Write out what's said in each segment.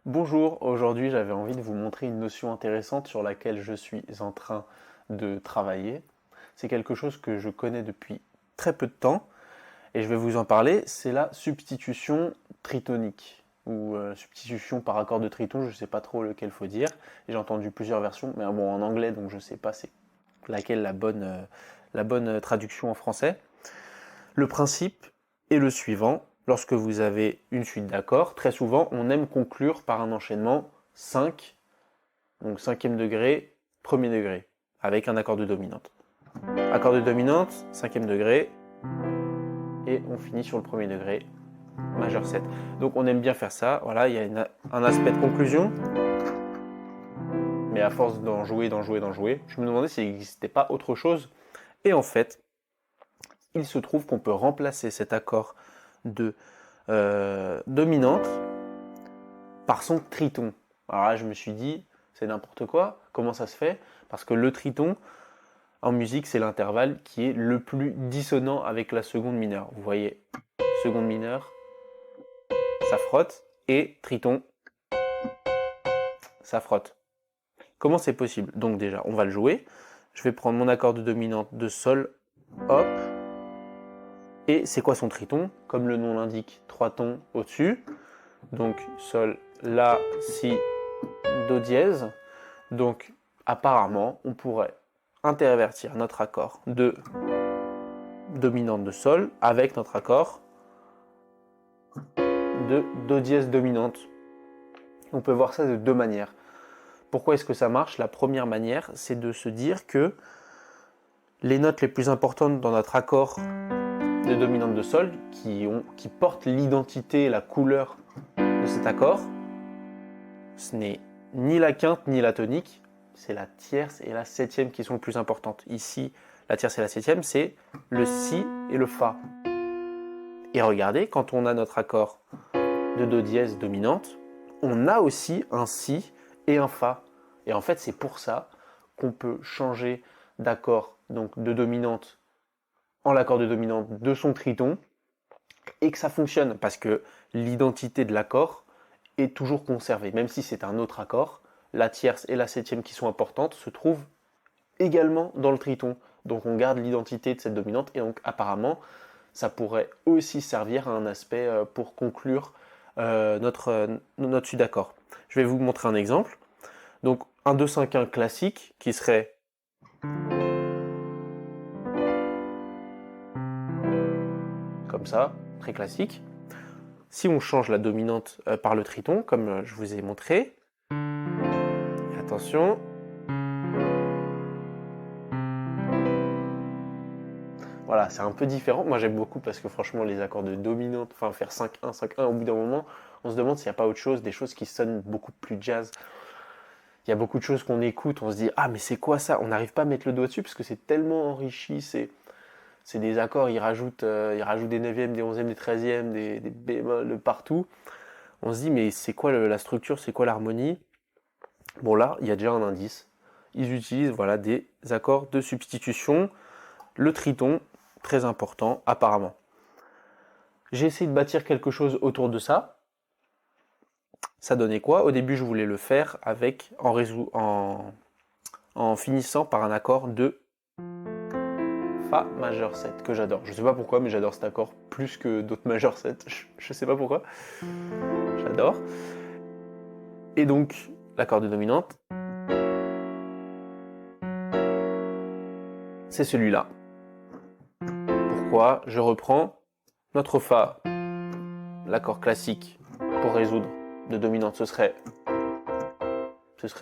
Bonjour, aujourd'hui j'avais envie de vous montrer une notion intéressante sur laquelle je suis en train de travailler. C'est quelque chose que je connais depuis très peu de temps et je vais vous en parler, c'est la substitution tritonique ou substitution par accord de triton, je ne sais pas trop lequel faut dire. J'ai entendu plusieurs versions, mais bon en anglais donc je ne sais pas c'est laquelle la bonne traduction en français. Le principe est le suivant. Lorsque vous avez une suite d'accords, très souvent, on aime conclure par un enchaînement 5, donc cinquième degré, premier degré, avec un accord de dominante. Accord de dominante, cinquième degré, et on finit sur le premier degré, majeur 7. Donc on aime bien faire ça. Voilà, il y a un aspect de conclusion, mais à force d'en jouer, je me demandais s'il n'existait pas autre chose. Et en fait, il se trouve qu'on peut remplacer cet accord de dominante par son triton. Alors là, je me suis dit, c'est n'importe quoi. Comment ça se fait? Parce que le triton, en musique, c'est l'intervalle qui est le plus dissonant avec la seconde mineure. Vous voyez, seconde mineure, ça frotte, et triton, ça frotte. Comment c'est possible? Donc déjà, on va le jouer. Je vais prendre mon accord de dominante de sol, hop. Et c'est quoi son triton? Comme le nom l'indique, 3 tons au-dessus. Donc sol, la, si, do dièse. Donc apparemment, on pourrait intervertir notre accord de dominante de sol avec notre accord de do dièse dominante. On peut voir ça de deux manières. Pourquoi est-ce que ça marche? La première manière, c'est de se dire que les notes les plus importantes dans notre accord de dominante de sol, qui portent l'identité, la couleur de cet accord, ce n'est ni la quinte ni la tonique, c'est la tierce et la septième qui sont les plus importantes. Ici, la tierce et la septième, c'est le si et le fa. Et regardez, quand on a notre accord de do dièse dominante, on a aussi un si et un fa. Et en fait, c'est pour ça qu'on peut changer d'accord, donc de dominante en l'accord de dominante de son triton, et que ça fonctionne, parce que l'identité de l'accord est toujours conservée. Même si c'est un autre accord, la tierce et la septième qui sont importantes se trouvent également dans le triton. Donc on garde l'identité de cette dominante, et donc apparemment, ça pourrait aussi servir à un aspect pour conclure notre suite d'accord. Je vais vous montrer un exemple. Donc un 2-5-1 classique qui serait comme ça, très classique. Si on change la dominante par le triton, comme je vous ai montré, et attention, voilà, c'est un peu différent. Moi j'aime beaucoup parce que franchement les accords de dominante, enfin faire 5-1, 5-1, au bout d'un moment, on se demande s'il n'y a pas autre chose, des choses qui sonnent beaucoup plus jazz. Il y a beaucoup de choses qu'on écoute, on se dit ah mais c'est quoi ça? On n'arrive pas à mettre le doigt dessus parce que c'est tellement enrichi, c'est des accords, ils rajoutent des neuvièmes, des onzièmes, des treizièmes, des bémols de partout. On se dit mais c'est quoi la structure, c'est quoi l'harmonie? Bon là, il y a déjà un indice. Ils utilisent voilà, des accords de substitution. Le triton, très important apparemment. J'ai essayé de bâtir quelque chose autour de ça. Ça donnait quoi? Au début, je voulais le faire avec en finissant par un accord de Fa majeur 7 que j'adore. Je sais pas pourquoi, mais j'adore cet accord plus que d'autres majeurs 7. Je sais pas pourquoi. J'adore. Et donc, l'accord de dominante, c'est celui-là. Pourquoi? Je reprends notre Fa, l'accord classique pour résoudre de dominante, ce serait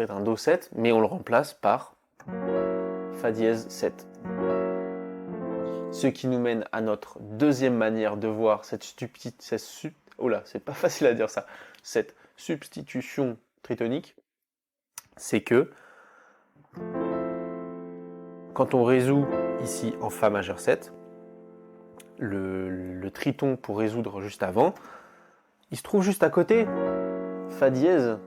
un Do 7, mais on le remplace par Fa dièse 7. Ce qui nous mène à notre deuxième manière de voir cette substitution tritonique, c'est que quand on résout ici en Fa majeur 7, le triton pour résoudre juste avant, il se trouve juste à côté, Fa dièse.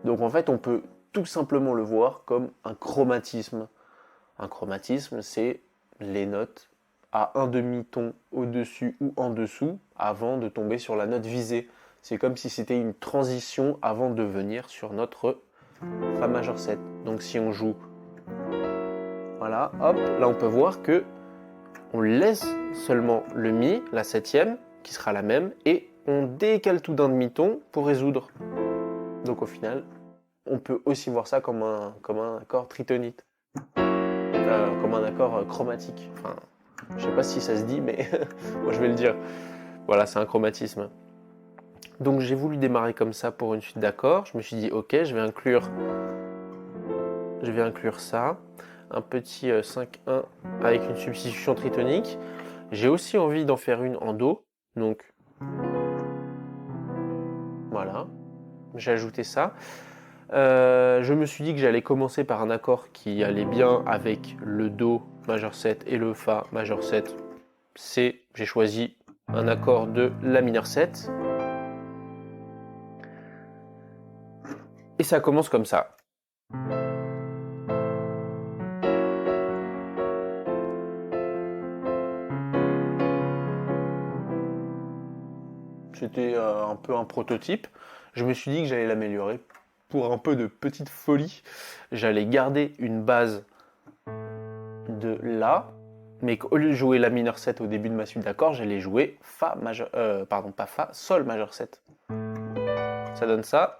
Donc en fait, on peut tout simplement le voir comme un chromatisme. Un chromatisme, c'est les notes à un demi-ton au-dessus ou en dessous avant de tomber sur la note visée. C'est comme si c'était une transition avant de venir sur notre Fa majeur 7. Donc si on joue, voilà, hop, là on peut voir que on laisse seulement le Mi, la septième, qui sera la même, et on décale tout d'un demi-ton pour résoudre. Donc au final, on peut aussi voir ça comme un accord tritonite, comme un accord chromatique. Enfin, je sais pas si ça se dit, mais moi je vais le dire. Voilà, c'est un chromatisme. Donc j'ai voulu démarrer comme ça pour une suite d'accords. Je me suis dit, ok, je vais inclure ça, un petit 5-1 avec une substitution tritonique. J'ai aussi envie d'en faire une en Do, donc voilà, j'ai ajouté ça. Je me suis dit que j'allais commencer par un accord qui allait bien avec le Do majeur 7 et le Fa majeur 7. J'ai choisi un accord de La mineur 7. Et ça commence comme ça. C'était un peu un prototype. Je me suis dit que j'allais l'améliorer. Pour un peu de petite folie, j'allais garder une base de La, mais qu'au lieu de jouer La mineur 7 au début de ma suite d'accords, j'allais jouer Fa majeur, pas Fa, Sol majeur 7. Ça donne ça.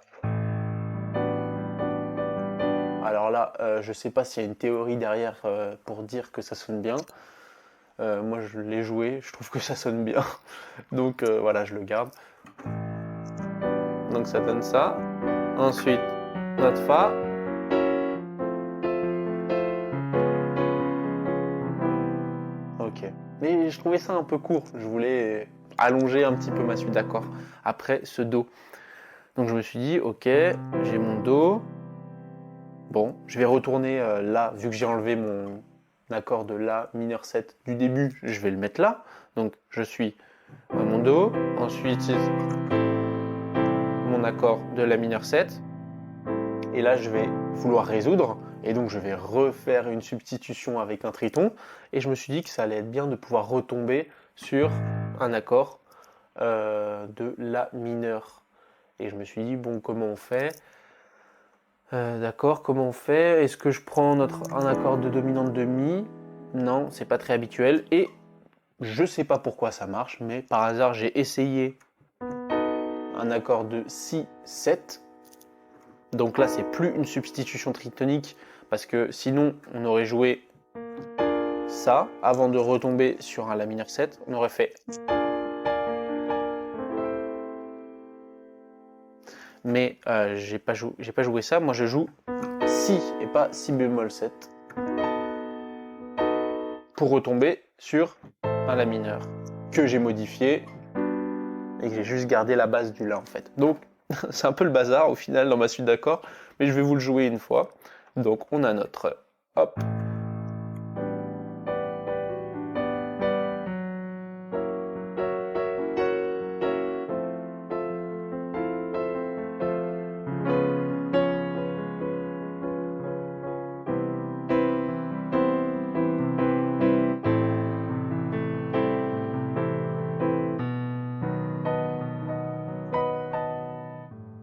Alors là, je sais pas s'il y a une théorie derrière pour dire que ça sonne bien. Moi, je l'ai joué, je trouve que ça sonne bien. Donc voilà, je le garde. Donc ça donne ça. Ensuite, notre Fa. Ok. Mais je trouvais ça un peu court. Je voulais allonger un petit peu ma suite d'accords après ce Do. Donc je me suis dit, ok, j'ai mon Do. Bon, je vais retourner là, vu que j'ai enlevé mon accord de La mineur 7 du début, je vais le mettre là. Donc je suis à mon Do. Ensuite, mon accord de La mineur 7. Et là, je vais vouloir résoudre. Et donc, je vais refaire une substitution avec un triton. Et je me suis dit que ça allait être bien de pouvoir retomber sur un accord de La mineur. Et je me suis dit, bon, comment on fait d'accord, comment on fait? Est-ce que je prends un accord de dominante de Mi? Non, c'est pas très habituel. Et je sais pas pourquoi ça marche, mais par hasard, j'ai essayé un accord de Si 7. Donc là, c'est plus une substitution tritonique parce que sinon, on aurait joué ça avant de retomber sur un La mineur 7. On aurait fait. Mais j'ai pas joué ça. Moi, je joue Si et pas Si bémol 7 pour retomber sur un La mineur que j'ai modifié et que j'ai juste gardé la base du La en fait. Donc, c'est un peu le bazar au final dans ma suite d'accords, mais je vais vous le jouer une fois. Donc on a notre hop.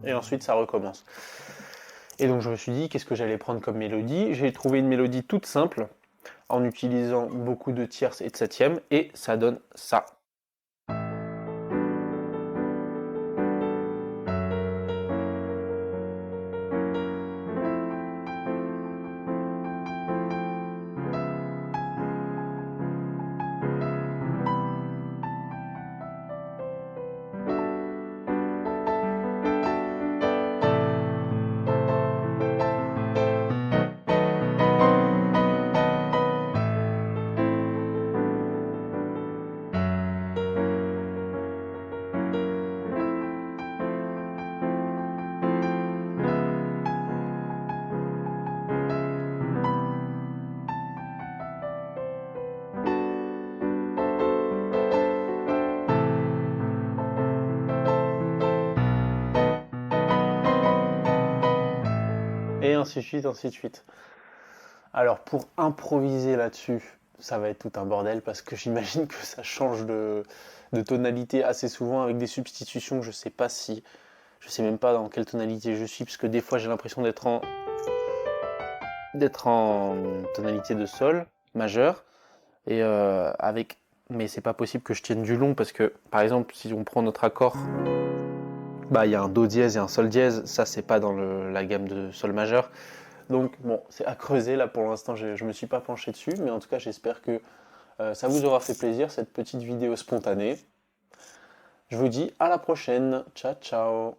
Et ensuite ça recommence. Et donc je me suis dit qu'est-ce que j'allais prendre comme mélodie. J'ai trouvé une mélodie toute simple en utilisant beaucoup de tierces et de septièmes et ça donne ça. Et ainsi de suite, ainsi de suite. Alors pour improviser là-dessus, ça va être tout un bordel parce que j'imagine que ça change de tonalité assez souvent avec des substitutions. Je sais même pas dans quelle tonalité je suis parce que des fois j'ai l'impression d'être en tonalité de sol majeur et mais c'est pas possible que je tienne du long parce que par exemple si on prend notre accord, bah il y a un do dièse et un sol dièse, ça c'est pas dans la gamme de sol majeur. Donc bon, c'est à creuser là pour l'instant, je me suis pas penché dessus, mais en tout cas j'espère que ça vous aura fait plaisir cette petite vidéo spontanée. Je vous dis à la prochaine, ciao ciao.